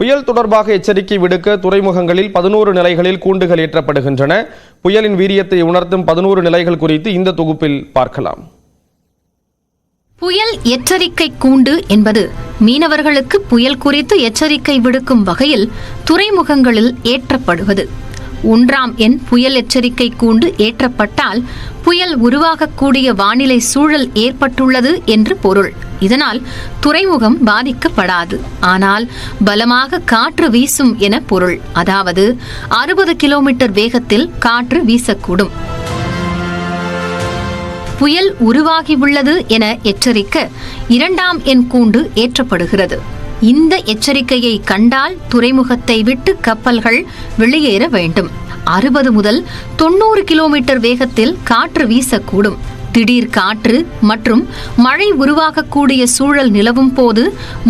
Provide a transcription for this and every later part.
புயல் தொடர்பாக எச்சரிக்கை விடுக்க துறைமுகங்களில் 11 நிலைகளில் கூண்டுகள் ஏற்றப்படுகின்றன. புயலின் வீரியத்தை உணர்த்தும் 11 நிலைகள் குறித்து இந்த தொகுப்பில் பார்க்கலாம். புயல் எச்சரிக்கை கூண்டு என்பது மீனவர்களுக்கு புயல் குறித்து எச்சரிக்கை விடுக்கும் வகையில் துறைமுகங்களில் ஏற்றப்படுவது. 1ஆம் எண் புயல் எச்சரிக்கை கூண்டு ஏற்றப்பட்டால் புயல் உருவாகக்கூடிய வானிலை சூழல் ஏற்பட்டுள்ளது என்று பொருள். இதனால் துறைமுகம் பாதிக்கப்படாது, ஆனால் பலமாக காற்று வீசும் என பொருள். அதாவது 60 கிலோமீட்டர் வேகத்தில் காற்று வீசக்கூடும். புயல் உருவாகியுள்ளது என எச்சரிக்க 2ஆம் எண் கூண்டு ஏற்றப்படுகிறது. இந்த எச்சரிக்கையை கண்டால் துறைமுகத்தை விட்டு கப்பல்கள் வெளியேற வேண்டும். 60 முதல் 90 கிலோமீட்டர் வேகத்தில் காற்று வீசக்கூடும். திடீர் காற்று மற்றும் மழை உருவாகக்கூடிய சூழல் நிலவும் போது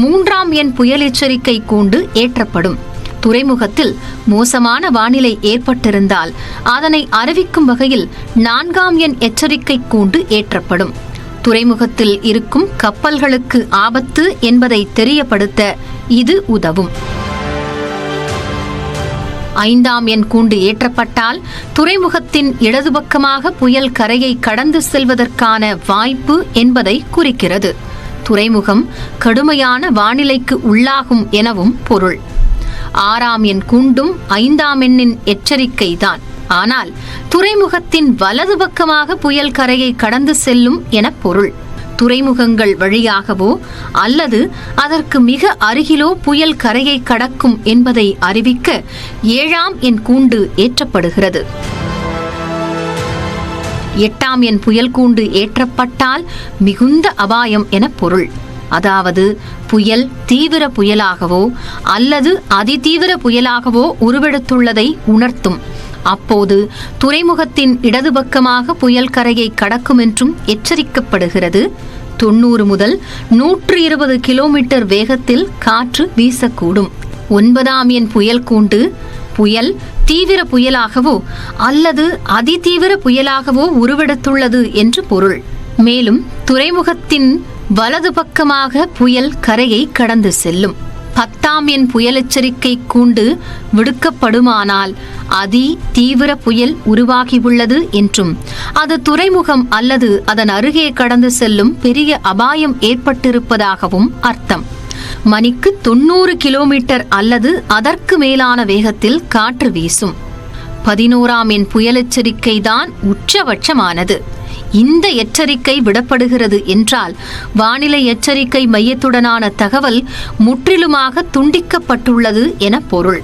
3ஆம் எண் புயல் எச்சரிக்கை கூண்டு ஏற்றப்படும். துறைமுகத்தில் மோசமான வானிலை ஏற்பட்டிருந்தால் அதனை அறிவிக்கும் வகையில் 4ஆம் எண் எச்சரிக்கை கூண்டு ஏற்றப்படும். துறைமுகத்தில் இருக்கும் கப்பல்களுக்கு ஆபத்து என்பதை தெரியப்படுத்த இது உதவும். 5ஆம் எண் கூண்டு ஏற்றப்பட்டால் துறைமுகத்தின் இடது பக்கமாக புயல் கரையை கடந்து செல்வதற்கான வாய்ப்பு என்பதை குறிக்கிறது. துறைமுகம் கடுமையான வானிலைக்கு உள்ளாகும் எனவும் பொருள். 6ஆம் எண் கூண்டும் 5ஆம் எண்ணின் எச்சரிக்கைதான். ஆனால் துறைமுகத்தின் வலது பக்கமாக புயல் கரையை கடந்து செல்லும் என பொருள். துறைமுகங்கள் வழியாகவோ அல்லது அதற்கு மிக அருகிலோ புயல் கரையை கடக்கும் என்பதை அறிவிக்க 7ஆம் எண் கூண்டு ஏற்றப்படுகிறது. 8ஆம் எண் புயல் கூண்டு ஏற்றப்பட்டால் மிகுந்த அபாயம் என பொருள். அதாவது புயல் தீவிர புயலாகவோ அல்லது அதிதீவிர புயலாகவோ உருவெடுத்துள்ளதை உணர்த்தும். அப்போது துறைமுகத்தின் இடது பக்கமாக புயல் கரையை கடக்கும் என்றும் எச்சரிக்கப்படுகிறது. 90 முதல் 120 கிலோமீட்டர் வேகத்தில் காற்று வீசக்கூடும். 9ஆம் எண் புயல் கூண்டு புயல் தீவிர புயலாகவோ அல்லது அதிதீவிர புயலாகவோ உருவெடுத்துள்ளது என்று பொருள். மேலும் துறைமுகத்தின் வலது பக்கமாக புயல் கரையை கடந்து செல்லும். 10ஆம் எண் புயல் எச்சரிக்கை கூண்டு விடுக்கப்படுமானால் அதி தீவிர புயல் உருவாகியுள்ளது என்றும் அது துறைமுகம் அல்லது அதன் அருகே கடந்து செல்லும் பெரிய அபாயம் ஏற்பட்டிருப்பதாகவும் அர்த்தம். மணிக்கு 90 கிலோமீட்டர் அல்லது அதற்கு மேலான வேகத்தில் காற்று வீசும். 11ஆம் எண் புயல் எச்சரிக்கை தான் உச்சபட்சமானது. இந்த எச்சரிக்கை விடப்படுகிறது என்றால் வானிலை எச்சரிக்கை மையத்துடனான தகவல் முற்றிலுமாக துண்டிக்கப்பட்டுள்ளது என பொருள்.